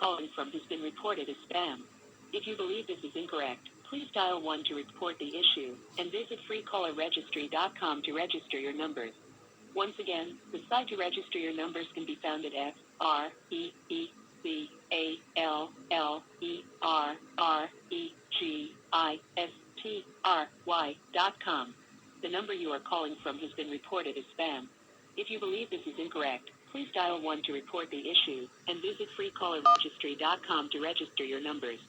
calling from has been reported as spam. If you believe this is incorrect, please dial 1 to report the issue, and visit freecallerregistry.com to register your numbers. Once again, the site to register your numbers can be found at freecallerregistry.com. The number you are calling from has been reported as spam. If you believe this is incorrect, please dial 1 to report the issue, and visit freecallerregistry.com to register your numbers.